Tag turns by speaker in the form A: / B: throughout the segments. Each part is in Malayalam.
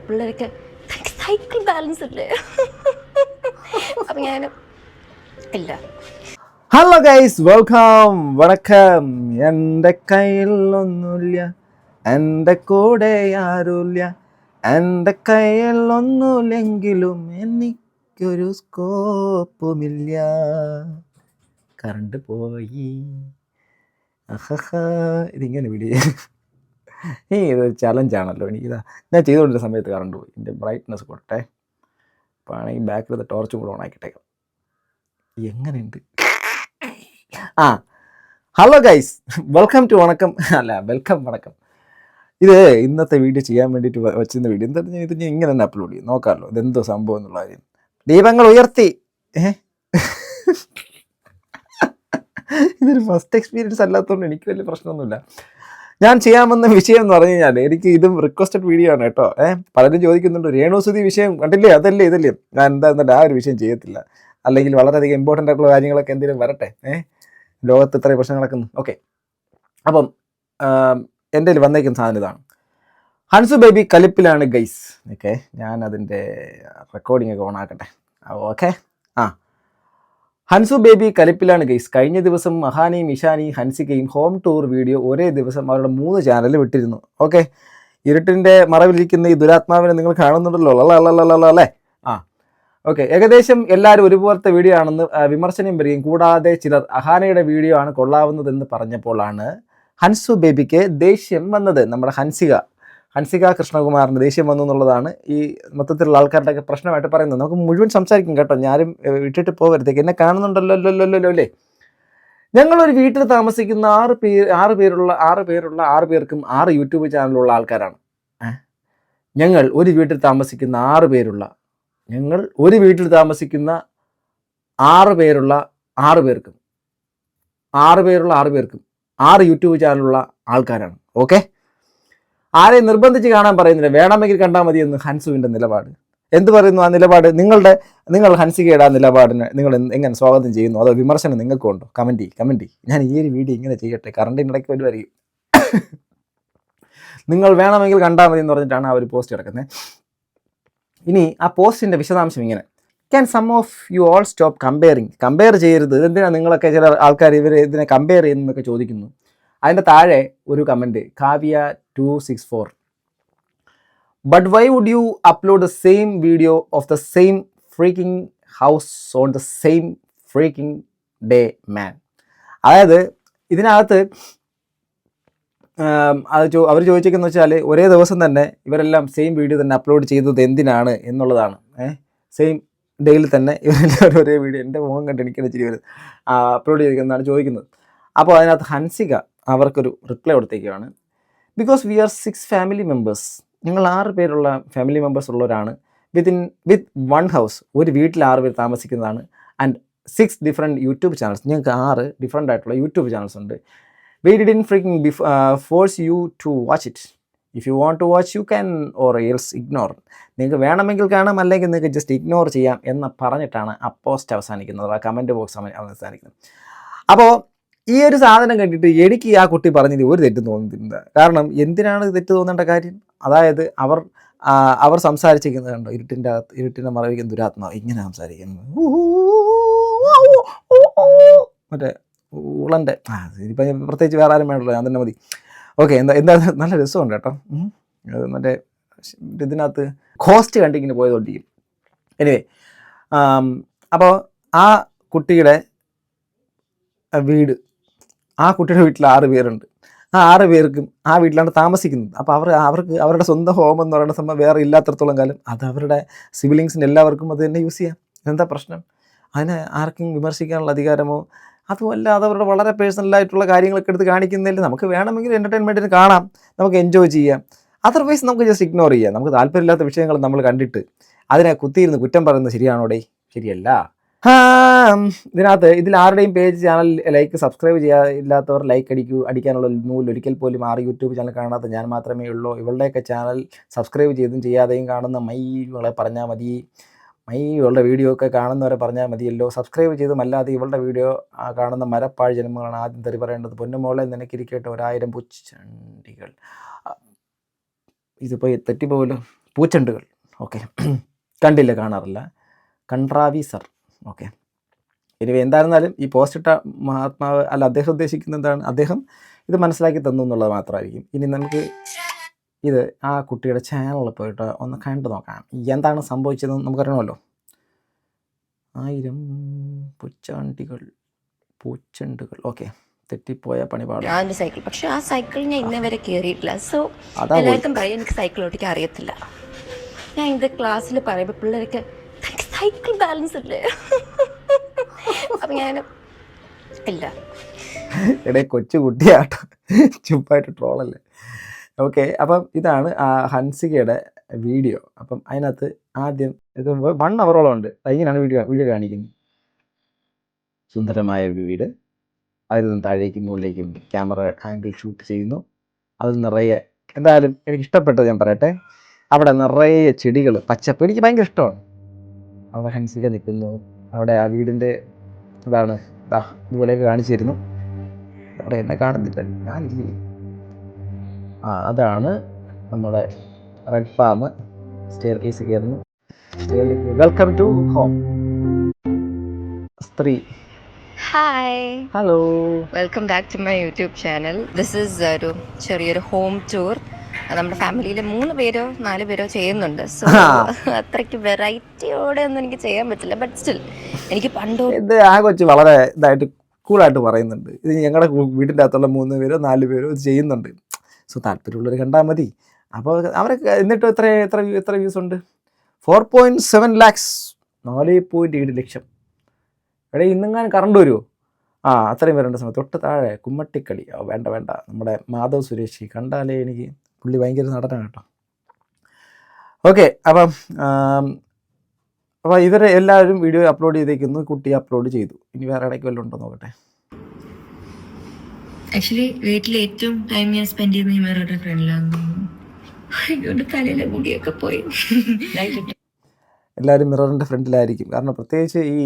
A: പിള്ളേരൊക്കെ സൈക്കിൾ ബാലൻസ് ഇല്ലേ അപ്പം ഞാൻ ഇല്ല.
B: Hello guys, welcome. വണക്കം. എൻ്റെ കയ്യിൽ ഒന്നുമില്ല, എൻ്റെ കൂടെ ആരുമില്ല, എൻ്റെ കയ്യിൽ ഒന്നുമില്ലെങ്കിലും എനിക്കൊരു സ്കോപ്പുമില്ല. കറണ്ട് പോയി. ഇതിങ്ങനെ വിടിയ ഇതൊരു ചലഞ്ചാണല്ലോ. എനിക്കിതാ ഞാൻ ചെയ്തുകൊണ്ടിരുന്ന സമയത്ത് കറണ്ട് പോയി. എൻ്റെ ബ്രൈറ്റ്നസ് കൊടുട്ടെ. അപ്പോൾ ആണെങ്കിൽ ബാക്കിലത്തെ ടോർച്ചും കൂടെ ഓൺ ആക്കിയിട്ടേക്കാം. എങ്ങനെയുണ്ട്? ഹലോ ഗൈസ്, വെൽക്കം ടു വണക്കം. വെൽക്കം വണക്കം. ഇത് ഇന്നത്തെ വീഡിയോ ചെയ്യാൻ വേണ്ടിയിട്ട് വെച്ചിരുന്ന വീഡിയോ എന്താ ഇത് ഞാൻ ഇങ്ങനെ തന്നെ അപ്ലോഡ് ചെയ്യും. നോക്കാമല്ലോ ഇതെന്തോ സംഭവം എന്നുള്ള കാര്യം. ദീപങ്ങൾ ഉയർത്തി. ഇതൊരു ഫസ്റ്റ് എക്സ്പീരിയൻസ് അല്ലാത്തതുകൊണ്ട് എനിക്ക് വലിയ പ്രശ്നമൊന്നുമില്ല. ഞാൻ ചെയ്യാമെന്ന വിഷയം എന്ന് പറഞ്ഞു കഴിഞ്ഞാൽ എനിക്ക് ഇതും റിക്വസ്റ്റഡ് വീഡിയോ ആണ് കേട്ടോ. പലരും ചോദിക്കുന്നുണ്ട്, രേണുസുതി വിഷയം കണ്ടില്ലേ, അതല്ലേ ഇതല്ലേ. ഞാൻ എന്താ ആ ഒരു വിഷയം ചെയ്യത്തില്ല. അല്ലെങ്കിൽ വളരെയധികം ഇമ്പോർട്ടൻ്റ് ആയിട്ടുള്ള കാര്യങ്ങളൊക്കെ എന്തെങ്കിലും വരട്ടെ. ലോകത്ത് ഇത്രയും പ്രശ്നം നടക്കുന്നു. ഓക്കെ, അപ്പം എൻ്റെ വന്നേക്കുന്ന സാധനം ഇതാണ്. ഹൻസു ബേബി കലിപ്പിലാണ് ഗൈസ്. ഓക്കെ, ഞാൻ അതിൻ്റെ റെക്കോർഡിംഗ് ഒക്കെ ഓൺ ആക്കട്ടെ. ഓക്കെ, ഹൻസു ബേബി കലിപ്പിലാണ് ഗൈസ്. കഴിഞ്ഞ ദിവസം മഹാനിയും ഇഷാനിയും ഹൻസികയും ഹോം ടൂർ വീഡിയോ ഒരേ ദിവസം അവരുടെ 3 ചാനലിൽ വിട്ടിരുന്നു. ഓക്കെ, ഇരുട്ടിൻ്റെ മറവിലിരിക്കുന്ന ഈ ദുരാത്മാവിനെ നിങ്ങൾ കാണുന്നുണ്ടല്ലോ അല്ലേ? ഓക്കെ, ഏകദേശം എല്ലാവരും ഒരുപോലത്തെ വീഡിയോ ആണെന്ന് വിമർശനം വരികയും കൂടാതെ ചിലർ അഹാനയുടെ വീഡിയോ ആണ് കൊള്ളാവുന്നതെന്ന് പറഞ്ഞപ്പോഴാണ് ഹൻസു ബേബിക്ക് ദേഷ്യം വന്നത്. നമ്മുടെ ഹൻസിക കൃഷ്ണകുമാറിന് ദേഷ്യം വന്നു എന്നുള്ളതാണ് ഈ മൊത്തത്തിലുള്ള ആൾക്കാരുടെയൊക്കെ പ്രശ്നമായിട്ട് പറയുന്നത്. നമുക്ക് മുഴുവൻ സംസാരിക്കും കേട്ടോ, ഞാനും വിട്ടിട്ട് പോകരുതേക്ക്. എന്നെ കാണുന്നുണ്ടല്ലോ അല്ലേ? ഞങ്ങളൊരു വീട്ടിൽ താമസിക്കുന്ന 6 പേർക്കും 6 യൂട്യൂബ് ചാനലുള്ള ആൾക്കാരാണ്. ഞങ്ങൾ ഒരു വീട്ടിൽ താമസിക്കുന്ന 6 പേരുള്ള 6 യൂട്യൂബ് ചാനലുള്ള ആൾക്കാരാണ്. ഓക്കെ, ആരെയും നിർബന്ധിച്ച് കാണാൻ പറയുന്നില്ല, വേണമെങ്കിൽ കണ്ടാൽ മതി എന്ന് ഹൻസുവിൻ്റെ നിലപാട്. എന്ത് പറയുന്നു ആ നിലപാട്? നിങ്ങൾ ഹൻസികയുടെ ആ നിലപാടിനെ നിങ്ങൾ എങ്ങനെ സ്വാഗതം ചെയ്യുന്നു? അതോ വിമർശനം നിങ്ങൾക്കുണ്ടോ? കമൻറ്റ്. ഞാൻ ഈ ഒരു വീഡിയോ ഇങ്ങനെ ചെയ്യട്ടെ, കറണ്ടിൻ്റെ ഇടയ്ക്ക് വരുമായിരിക്കും. നിങ്ങൾ വേണമെങ്കിൽ കണ്ടാൽ മതി എന്ന് പറഞ്ഞിട്ടാണ് ആ ഒരു പോസ്റ്റ് കിടക്കുന്നത്. ഇനി ആ പോസ്റ്റിൻ്റെ വിശദാംശം ഇങ്ങനെ: can some of you all stop compare ചെയ്യരുത്. എന്തിനാണ് നിങ്ങളൊക്കെ ചില ആൾക്കാർ ഇതിനെ കമ്പയർ ചെയ്യുന്നതൊക്കെ ചോദിക്കുന്നു. അതിൻ്റെ താഴെ ഒരു comment, Kavya 264, but why would you upload the same video of the same freaking house on the same freaking day man. അതായത് ഇതിനകത്ത് അവർ ചോദിച്ചേക്കെന്ന് വെച്ചാൽ ഒരേ ദിവസം തന്നെ ഇവരെല്ലാം സെയിം വീഡിയോ തന്നെ അപ്ലോഡ് ചെയ്തത് എന്തിനാണ് എന്നുള്ളതാണ്. സെയിം ഡേയിൽ തന്നെ ഇവരെല്ലാവരും ഒരേ വീഡിയോ, എൻ്റെ മുഖം കണ്ട് എനിക്കിടെ ചിരി വരുന്നത്, അപ്ലോഡ് ചെയ്തിരിക്കുന്നതാണ് ചോദിക്കുന്നത്. അപ്പോൾ അതിനകത്ത് ഹൻസിക അവർക്കൊരു റിപ്ലൈ കൊടുത്തേക്കാണ്. Because we are 6 family members. ഞങ്ങൾ 6 പേരുള്ള ഫാമിലി മെമ്പേഴ്സ് ഉള്ളവരാണ്. വിത്ത് 1 ഹൗസ്, ഒരു വീട്ടിൽ 6 പേർ താമസിക്കുന്നതാണ്. And 6 different YouTube channels. ഞങ്ങൾക്ക് 6 ഡിഫറെൻ്റ് ആയിട്ടുള്ള യൂട്യൂബ് ചാനൽസ് ഉണ്ട്. We didn't freaking force you to watch it. If you want to watch, you can, or else ignore. നിങ്ങൾക്ക് വേണമെങ്കിൽ കാണാം, അല്ലെങ്കിൽ നിങ്ങൾക്ക് ജസ്റ്റ് ഇഗ്നോർ ചെയ്യാം എന്ന് പറഞ്ഞിട്ടാണ് ആ പോസ്റ്റ് അവസാനിക്കുന്നത്, ആ കമൻറ്റ് ബോക്സ് അവസാനിക്കുന്നത്. അപ്പോൾ ഈ ഒരു സാധനം കണ്ടിട്ട് എനിക്ക് ആ കുട്ടി പറഞ്ഞത് ഒരു തെറ്റും തോന്നുന്നില്ല. കാരണം എന്തിനാണ് തെറ്റ് തോന്നേണ്ട കാര്യം? അതായത് അവർ സംസാരിച്ചിരിക്കുന്നത് കണ്ടോ, ഇരുട്ടിൻ്റെ മറവിക്കുന്ന ദുരാത്മാവ് ഇങ്ങനെ സംസാരിക്കുന്നത്, മറ്റേ ഉളൻ്റെ ഇപ്പം പ്രത്യേകിച്ച് വേറെ ആരും വേണ്ടല്ലോ, ഞാൻ തന്നെ മതി. ഓക്കെ, എന്താ നല്ല രസമുണ്ട് കേട്ടോ. മറ്റേ ഇതിനകത്ത് കോസ്റ്റ് കണ്ടിങ്ങനെ പോയതുകൊണ്ടിരിക്കും. എനിവേ, അപ്പോൾ ആ കുട്ടിയുടെ വീട്ടിൽ 6 പേരുണ്ട്. ആ 6 പേർക്കും ആ വീട്ടിലാണ് താമസിക്കുന്നത്. അപ്പോൾ അവർക്ക് അവരുടെ സ്വന്തം ഹോം എന്ന് പറയുന്ന സംഭവം വേറെ ഇല്ലാത്തടത്തോളം കാലം അത് അവരുടെ സിബിലിങ്സിന് എല്ലാവർക്കും അത് തന്നെ യൂസ് ചെയ്യാം. എന്താ പ്രശ്നം? അതിനെ ആർക്കും വിമർശിക്കാനുള്ള അധികാരമോ അതുമല്ല, അതവരുടെ വളരെ പേഴ്സണലായിട്ടുള്ള കാര്യങ്ങളൊക്കെ എടുത്ത് കാണിക്കുന്നതിൽ നമുക്ക് വേണമെങ്കിൽ എൻ്റർടൈൻമെൻറ്റിന് കാണാം, നമുക്ക് എൻജോയ് ചെയ്യാം. അതർവൈസ് നമുക്ക് ജസ്റ്റ് ഇഗ്നോർ ചെയ്യാം. നമുക്ക് താല്പര്യമില്ലാത്ത വിഷയങ്ങൾ നമ്മൾ കണ്ടിട്ട് അതിനെ കുത്തിയിരുന്ന് കുറ്റം പറയുന്നത് ശരിയാണോടേ? ശരിയല്ല. ഇതിൽ ആരുടെയും പേജ് ചാനൽ ലൈക്ക് സബ്സ്ക്രൈബ് ചെയ്യാതില്ലാത്തവർ ലൈക്ക് അടിക്കാനുള്ള ഒരിക്കൽ പോലും 6 യൂട്യൂബ് ചാനൽ കാണാത്ത ഞാൻ മാത്രമേ ഉള്ളൂ. ഇവളുടെയൊക്കെ ചാനൽ സബ്സ്ക്രൈബ് ചെയ്തും ചെയ്യാതെയും കാണുന്ന മൈകളെ പറഞ്ഞാൽ മതി. ഇവളുടെ വീഡിയോ ഒക്കെ കാണുന്നവരെ പറഞ്ഞാൽ മതിയല്ലോ. സബ്സ്ക്രൈബ് ചെയ്തുമല്ലാതെ ഇവളുടെ വീഡിയോ കാണുന്ന മരപ്പാഴ് ജന്മങ്ങളാണ് ആദ്യം തെറി പറയേണ്ടത്. പൊന്നുമോളെ നിനക്കിരിക്കട്ടെ 1000 പുച്ചണ്ടികൾ. ഇതിപ്പോൾ തെറ്റിപ്പോകല്ലോ. പൂച്ചെണ്ടുകൾ. ഓക്കെ, കണ്ടില്ല, കാണാറില്ല. കൺട്രാവി സർ. ഓക്കെ, ഇനി എന്തായിരുന്നാലും ഈ പോസ്റ്റ് ഇട്ട മഹാത്മാവ് അല്ല, അദ്ദേഹം ഉദ്ദേശിക്കുന്നത് എന്താണ്, അദ്ദേഹം ഇത് മനസ്സിലാക്കി തന്നു എന്നുള്ളത് മാത്രമായിരിക്കും. ഇനി നമുക്ക് ഇത് ആ കുട്ടിയുടെ ചാനലിൽ പോയിട്ട് ഒന്ന് കണ്ടു നോക്കാം, എന്താണ് സംഭവിച്ചതെന്ന് നമുക്കറിയണമല്ലോ. 1000 പൂച്ചെണ്ടുകൾ. ഓക്കെ, തെറ്റിപ്പോയ പണിപാട്.
A: ഞാനൊരു സൈക്കിൾ, പക്ഷെ ആ സൈക്കിൾ ഞാൻ ഇന്നേ വരെ കയറിയിട്ടില്ല. സോ എല്ലാവർക്കും പറയും എനിക്ക് സൈക്കിൾ ഓടിക്കാൻ അറിയത്തില്ല. ഞാൻ ഇത് ക്ലാസ്സിൽ പറയുമ്പോൾ പിള്ളേർക്ക് സൈക്കിൾ ബാലൻസ് ഇല്ലേ അപ്പം ഞാൻ ഇല്ല.
B: ഇടയിൽ കൊച്ചു കുട്ടിയാട്ടോ, ചുമ്മായിട്ട് ട്രോളല്ലേ. ഓക്കെ, അപ്പം ഇതാണ് ആ ഹൻസികയുടെ വീഡിയോ. അപ്പം അതിനകത്ത് ആദ്യം ഇത് 1 അവറോളം ഉണ്ട്. ഇങ്ങനെയാണ് വീഡിയോ കാണിക്കുന്നത്. സുന്ദരമായ ഒരു വീട്, അതിൽ നിന്ന് താഴേക്കും മുകളിലേക്കും ക്യാമറ ആംഗിൾ ഷൂട്ട് ചെയ്യുന്നു. അതിൽ നിറയെ, എന്തായാലും എനിക്ക് ഇഷ്ടപ്പെട്ടത് ഞാൻ പറയട്ടെ, അവിടെ നിറയെ ചെടികൾ, പച്ചപ്പ്, എനിക്ക് ഭയങ്കര ഇഷ്ടമാണ്. അവിടെ ഹൻസിക നിൽക്കുന്നു, അവിടെ ആ വീടിൻ്റെ ഇതാണ് ഇതുപോലെയൊക്കെ കാണിച്ചു തരുന്നു. അവിടെ എന്നെ കാണുന്നില്ല, ഞാനില്ലേ. അതാണ് നമ്മുടെ റെഡ് ഫാം. സ്റ്റെയർ കേസ് കയറുന്നു. Welcome to home. സ്ത്രീ.
A: Hi,
B: hello,
A: welcome back to my YouTube channel. This is ഒരു ചെറിയൊരു ഹോം ടൂർ. നമ്മുടെ ഫാമിലിയിൽ 3 പേരോ 4 പേരോ ചെയ്യുന്നുണ്ട്. സോ അത്രയ്ക്ക് വെറൈറ്റിയോടെ ഒന്നും എനിക്ക് ചെയ്യാൻ പറ്റില്ല. ബട്ട് സ്റ്റിൽ എനിക്ക് പണ്ടോ
B: ഇത് ആ കൊച്ച് വളരെ ഇതായിട്ട് കൂളായിട്ട് പറയുന്നുണ്ട്. ഇത് ഞങ്ങളുടെ വീടിൻ്റെ അകത്തുള്ള 3 പേരോ 4 പേരോ ഇത് ചെയ്യുന്നുണ്ട്. സോ താല്പര്യമുള്ളവർ കണ്ടാൽ മതി. അപ്പോൾ അവരൊക്കെ എന്നിട്ട് എത്ര വ്യൂസ് ഉണ്ട്? 4.7 lakhs, 4.7 ലക്ഷം. എടേ ഇന്നെങ്ങാനും കറണ്ട് വരുമോ? അത്രയും പേരുണ്ട് സമയത്ത്. തൊട്ട് താഴെ കുമ്മട്ടിക്കളി. വേണ്ട, നമ്മുടെ മാധവ് സുരേഷ് കണ്ടാലേ എനിക്ക്, പുള്ളി ഭയങ്കര നടനാണ് കേട്ടോ. ഓക്കെ, അപ്പോൾ ഇവരെ എല്ലാവരും വീഡിയോ അപ്ലോഡ് ചെയ്തേക്കുന്നു. കുട്ടി അപ്ലോഡ് ചെയ്തു. ഇനി വേറെ ഇടയ്ക്ക് വല്ലതും ഉണ്ടോ നോക്കട്ടെ.
A: ആക്ച്വലി വീട്ടിൽ ഏറ്റവും ടൈം ഞാൻ സ്പെൻഡ് ചെയ്യുന്ന ഈ വേറെ ഫ്രണ്ടിലാണെന്ന് തോന്നുന്നു. തലയിലെ മുടിയൊക്കെ പോയി.
B: എല്ലാവരും മിററിൻ്റെ ഫ്രണ്ടിലായിരിക്കും. കാരണം പ്രത്യേകിച്ച് ഈ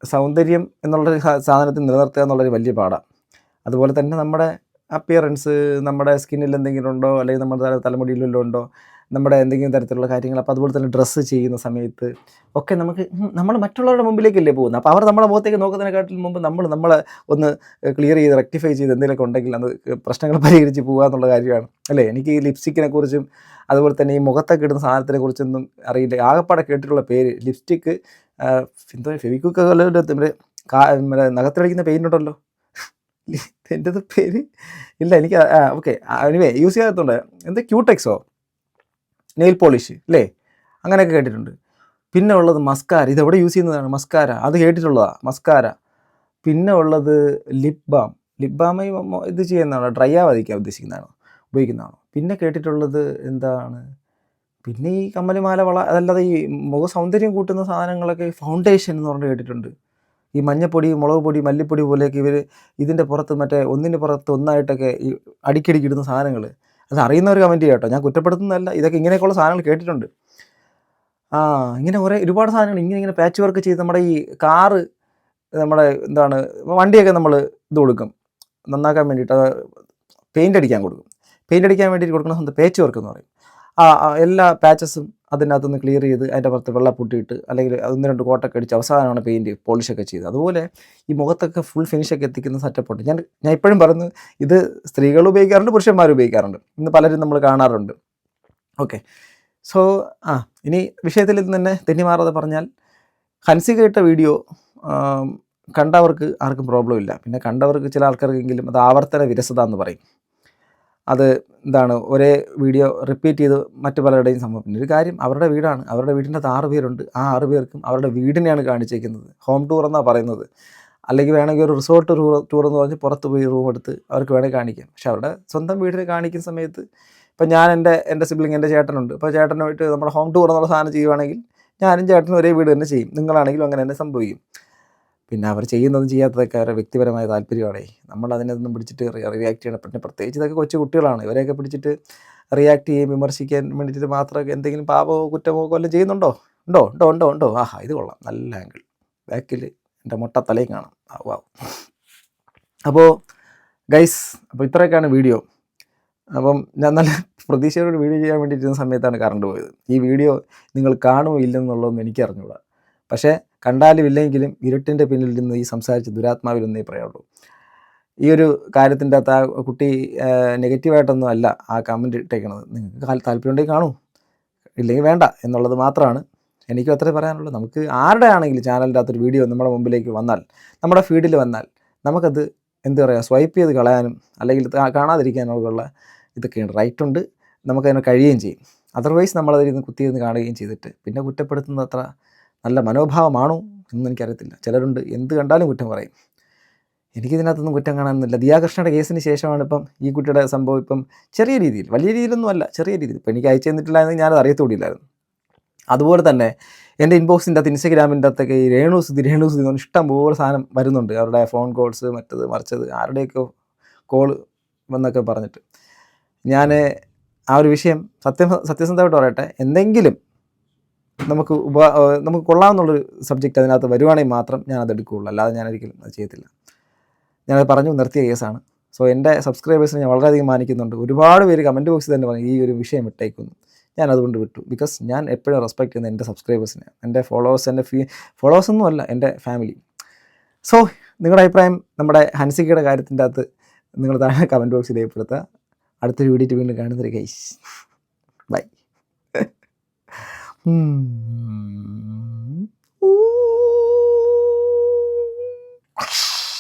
B: സൗന്ദര്യം എന്നുള്ളൊരു സാധനത്തിൽ നിലനിർത്തുക എന്നുള്ളൊരു വലിയ പാടാണ്. അതുപോലെ തന്നെ നമ്മുടെ അപ്പിയറൻസ്, നമ്മുടെ സ്കിന്നിൽ എന്തെങ്കിലും ഉണ്ടോ, അല്ലെങ്കിൽ നമ്മുടെ തലമുടിയിൽ വല്ലതും ഉണ്ടോ, നമ്മുടെ എന്തെങ്കിലും തരത്തിലുള്ള കാര്യങ്ങൾ. അപ്പോൾ അതുപോലെ തന്നെ ഡ്രസ്സ് ചെയ്യുന്ന സമയത്ത് ഒക്കെ നമ്മൾ മറ്റുള്ളവരുടെ മുമ്പിലേക്കല്ലേ പോകുന്നത്. അപ്പോൾ അവർ നമ്മുടെ മുഖത്തേക്ക് നോക്കുന്നതിനെക്കാട്ടിലും മുമ്പ് നമ്മളെ ഒന്ന് ക്ലിയർ ചെയ്ത് റെക്ടിഫൈ ചെയ്ത് എന്തെങ്കിലുമൊക്കെ ഉണ്ടെങ്കിൽ അത് പ്രശ്നങ്ങൾ പരിഹരിച്ച് പോകുക എന്നുള്ള കാര്യമാണ് അല്ലേ. എനിക്ക് ഈ ലിപ്സ്റ്റിക്കിനെ കുറിച്ചും അതുപോലെ തന്നെ ഈ മുഖത്തൊക്കെ ഇടുന്ന സാധനത്തിനെ കുറിച്ചൊന്നും അറിയില്ല. ആകെപ്പാടെ കേട്ടിട്ടുള്ള പേര് ലിപ്സ്റ്റിക്ക്, എന്തോ ഫെവിക്വിക്ക് മറ്റേ നഖത്തിലടിക്കുന്ന പെയിൻ്റ് ഉണ്ടല്ലോ, എൻ്റെ പേര് ഇല്ല എനിക്ക്. ഓക്കെ, എനിവേ യൂസ് ചെയ്യാത്തതുകൊണ്ട് എന്താ ക്യൂടെക്സോ, നെയിൽ പോളിഷ് അല്ലേ, അങ്ങനെയൊക്കെ കേട്ടിട്ടുണ്ട്. പിന്നെ ഉള്ളത് മസ്കാര. ഇതെവിടെ യൂസ് ചെയ്യുന്നതാണ് മസ്കാര, അത് കേട്ടിട്ടുള്ളതാണ് മസ്കാര. പിന്നെ ഉള്ളത് ലിപ് ബാം. ഇത് ചെയ്യുന്നതാണോ, ഡ്രൈ ആവാതിരിക്കാൻ ഉപയോഗിക്കുന്നതാണോ. പിന്നെ കേട്ടിട്ടുള്ളത് എന്താണ്, പിന്നെ ഈ കമ്മലിമാല, വള, അതല്ലാതെ ഈ മുഖ സൗന്ദര്യം കൂട്ടുന്ന സാധനങ്ങളൊക്കെ ഫൗണ്ടേഷൻ എന്ന് പറഞ്ഞ് കേട്ടിട്ടുണ്ട്. ഈ മഞ്ഞപ്പൊടി, മുളക് പൊടി, മല്ലിപ്പൊടി പോലെയൊക്കെ ഇവർ ഇതിൻ്റെ പുറത്ത് മറ്റേ ഒന്നിന് പുറത്ത് ഒന്നായിട്ടൊക്കെ ഈ അടിക്കടിക്കിടുന്ന സാധനങ്ങൾ. അത് അറിയുന്നവർ കമൻറ്റ് ചെയ്യാം കേട്ടോ, ഞാൻ കുറ്റപ്പെടുത്തുന്നതല്ല. ഇതൊക്കെ ഇങ്ങനെയൊക്കെയുള്ള സാധനങ്ങൾ കേട്ടിട്ടുണ്ട്. ഇങ്ങനെ ഒരുപാട് സാധനങ്ങൾ ഇങ്ങനെ പാച്ച് വർക്ക് ചെയ്ത് നമ്മുടെ ഈ കാറ്, നമ്മുടെ എന്താണ് വണ്ടിയൊക്കെ നമ്മൾ ഇത് കൊടുക്കും നന്നാക്കാൻ വേണ്ടിയിട്ട്, പെയിൻ്റ് അടിക്കാൻ കൊടുക്കും. പെയിൻ്റ് അടിക്കാൻ വേണ്ടിയിട്ട് കൊടുക്കുന്ന പേച്ച് വർക്ക് എന്ന് പറയും. എല്ലാ പാച്ചസും അതിനകത്തുനിന്ന് ക്ലിയർ ചെയ്ത് അതിൻ്റെ പുറത്ത് വെള്ളപ്പൊട്ടിയിട്ട് അല്ലെങ്കിൽ 1-2 കോട്ടൊക്കെ അടിച്ച് അവസാനമാണ് പെയിൻറ്റ് പോളിഷൊക്കെ ചെയ്ത്. അതുപോലെ ഈ മുഖത്തൊക്കെ ഫുൾ ഫിനിഷൊക്കെ എത്തിക്കുന്ന സെറ്റപ്പുണ്ട്. ഞാൻ ഇപ്പോഴും പറയുന്നു, ഇത് സ്ത്രീകൾ ഉപയോഗിക്കാറുണ്ട്, പുരുഷന്മാർ ഉപയോഗിക്കാറുണ്ട്. ഇന്ന് പലരും നമ്മൾ കാണാറുണ്ട്. ഓക്കെ, സോ ഇനി വിഷയത്തിൽ തന്നെ തെന്നിമാറാതെ പറഞ്ഞാൽ, ഹൻസിക ഇട്ട വീഡിയോ കണ്ടവർക്ക് ആർക്കും പ്രോബ്ലം ഇല്ല. പിന്നെ കണ്ടവർക്ക് ചില ആൾക്കാർക്കെങ്കിലും അത് ആവർത്തന വിരസത എന്ന് പറയും. അത് എന്താണ്, ഒരേ വീഡിയോ റിപ്പീറ്റ് ചെയ്ത് മറ്റു പലരുടെയും സംഭവം. പിന്നെ ഒരു കാര്യം, അവരുടെ വീടാണ്, അവരുടെ വീടിൻ്റെ അകത്ത് 6 പേരുണ്ട്. ആ 6 പേർക്കും അവരുടെ വീടിനെയാണ് കാണിച്ചേക്കുന്നത്. ഹോം ടൂർ എന്നാണ് പറയുന്നത്. അല്ലെങ്കിൽ വേണമെങ്കിൽ ഒരു റിസോർട്ട് ടൂർ എന്ന് പറഞ്ഞ് പുറത്ത് പോയി റൂം എടുത്ത് അവർക്ക് വേണമെങ്കിൽ കാണിക്കാം. പക്ഷെ അവരുടെ സ്വന്തം വീടിനെ കാണിക്കുന്ന സമയത്ത്, ഇപ്പം ഞാൻ എൻ്റെ സിബ്ലിങ്, എൻ്റെ ചേട്ടനുണ്ട്. അപ്പോൾ ചേട്ടനുമായിട്ട് നമ്മുടെ ഹോം ടൂർ എന്നുള്ള സാധനം ചെയ്യുവാണെങ്കിൽ ഞാനും ചേട്ടനും ഒരേ വീട് തന്നെ ചെയ്യും. നിങ്ങളാണെങ്കിലും അങ്ങനെ തന്നെ സംഭവിക്കും. പിന്നെ അവർ ചെയ്യുന്നതും ചെയ്യാത്തതൊക്കെ അവരുടെ വ്യക്തിപരമായ താല്പര്യമാണ്. നമ്മൾ അതിനൊന്നും പിടിച്ചിട്ട് റിയാക്ട് ചെയ്യണം. പിന്നെ പ്രത്യേകിച്ച് ഇതൊക്കെ കൊച്ചു കുട്ടികളാണ്. ഇവരെയൊക്കെ പിടിച്ചിട്ട് റിയാക്ട് ചെയ്യുകയും വിമർശിക്കാൻ വേണ്ടിയിട്ട് മാത്രമൊക്കെ എന്തെങ്കിലും പാപമോ കുറ്റമോ കൊല്ലം ചെയ്യുന്നുണ്ടോ? ഉണ്ടോ. ഇത് കൊള്ളാം, നല്ല ആംഗിൾ, ബാക്കിൽ എൻ്റെ മുട്ട തലയും കാണാം. വാവ്. അപ്പോൾ ഗൈസ്, അപ്പോൾ ഇത്രയൊക്കെയാണ് വീഡിയോ. അപ്പം ഞാൻ നല്ല പ്രതീക്ഷയോട് വീഡിയോ ചെയ്യാൻ വേണ്ടിയിരുന്ന സമയത്താണ് കറണ്ട് പോയത്. ഈ വീഡിയോ നിങ്ങൾ കാണുമോ ഇല്ലെന്നുള്ളതൊന്നും എനിക്ക് അറിഞ്ഞുകൂടാ. പക്ഷേ കണ്ടാലും ഇല്ലെങ്കിലും ഇരുട്ടിൻ്റെ പിന്നിൽ നിന്ന് ഈ സംസാരിച്ച ദുരാത്മാവിലൊന്നേ പറയുള്ളൂ. ഈ ഒരു കാര്യത്തിൻ്റെ അകത്ത് ആ കുട്ടി നെഗറ്റീവായിട്ടൊന്നും അല്ല ആ കമൻറ്റ് ഇട്ടേക്കണത്. നിങ്ങൾക്ക് താല്പര്യമുണ്ടെങ്കിൽ കാണൂ, ഇല്ലെങ്കിൽ വേണ്ട എന്നുള്ളത് മാത്രമാണ് എനിക്കും അത്രേ പറയാനുള്ളൂ. നമുക്ക് ആരുടെ ആണെങ്കിലും ചാനലിൻ്റെ അകത്തൊരു വീഡിയോ നമ്മുടെ മുമ്പിലേക്ക് വന്നാൽ, നമ്മുടെ ഫീഡിൽ വന്നാൽ, നമുക്കത് എന്താ പറയുക, സ്വൈപ്പ് ചെയ്ത് കളയാനും അല്ലെങ്കിൽ കാണാതിരിക്കാനുള്ള ഇതൊക്കെയുണ്ട്, റൈറ്റ് ഉണ്ട്, നമുക്കതിനെ കഴിയുകയും ചെയ്യും. അതർവൈസ് നമ്മളതിരുന്ന് കുത്തിയിരുന്ന് കാണുകയും ചെയ്തിട്ട് പിന്നെ കുറ്റപ്പെടുത്തുന്നത് അത്ര നല്ല മനോഭാവമാണോ എന്നൊന്നും എനിക്കറിയത്തില്ല. ചിലരുണ്ട് എന്ത് കണ്ടാലും കുറ്റം പറയും. എനിക്കിതിനകത്തൊന്നും കുറ്റം കാണാനൊന്നുമില്ല. ദിയാകൃഷ്ണയുടെ കേസിന് ശേഷമാണ് ഇപ്പം ഈ കുട്ടിയുടെ സംഭവം ഇപ്പം ചെറിയ രീതിയിൽ, വലിയ രീതിയിലൊന്നും അല്ല, ചെറിയ രീതിയിൽ ഇപ്പം എനിക്ക് അയച്ചു തന്നിട്ടില്ലായെങ്കിൽ ഞാനത് അറിയത്തുകൂടിയില്ലായിരുന്നു. അതുപോലെ തന്നെ എൻ്റെ ഇൻബോക്സിൻ്റെ അകത്ത് ഇൻസ്റ്റഗ്രാമിൻ്റെ അകത്തൊക്കെ ഈ രേണുസുതി എന്ന് പറഞ്ഞ് ഇഷ്ടം പോലെ സാധനം വരുന്നുണ്ട്. അവരുടെ ഫോൺ കോൾസ്, മറ്റത് മറിച്ചത്, ആരുടെയൊക്കെ കോൾ വന്നൊക്കെ പറഞ്ഞിട്ട് ഞാൻ ആ ഒരു വിഷയം സത്യസന്ധമായിട്ട് പറയട്ടെ, എന്തെങ്കിലും നമുക്ക് കൊള്ളാമെന്നുള്ളൊരു സബ്ജക്റ്റ് അതിനകത്ത് വരുവാണെങ്കിൽ മാത്രം ഞാനത് എടുക്കുകയുള്ളൂ, അല്ലാതെ ഞാനൊരിക്കലും അത് ചെയ്യത്തില്ല. ഞാനത് പറഞ്ഞു നിർത്തിയ കേസാണ്. സോ എൻ്റെ സബ്സ്ക്രൈബേഴ്സിനെ ഞാൻ വളരെയധികം മാനിക്കുന്നുണ്ട്. ഒരുപാട് പേര് കമൻറ്റ് ബോക്സിൽ തന്നെ പറഞ്ഞു ഈ ഒരു വിഷയം ഇട്ടേക്കുന്നു. ഞാൻ അതുകൊണ്ട് വിട്ടു. ബിക്കോസ് ഞാൻ എപ്പോഴും റെസ്പെക്ട് ചെയ്യുന്ന എൻ്റെ സബ്സ്ക്രൈബേഴ്സിനെ, എൻ്റെ ഫോളോവേഴ്സ്, എൻ്റെ ഫോളോവേഴ്സൊന്നും അല്ല, എൻ്റെ ഫാമിലി. സോ നിങ്ങളുടെ അഭിപ്രായം നമ്മുടെ ഹൻസികയുടെ കാര്യത്തിൻ്റെ അകത്ത് നിങ്ങൾ താഴെ കമൻറ്റ് ബോക്സിൽ രേഖപ്പെടുത്തുക. അടുത്തൊരു വീഡിയോ വീണ്ടും കാണുന്നൊരു ഗൈസ്, ബൈ.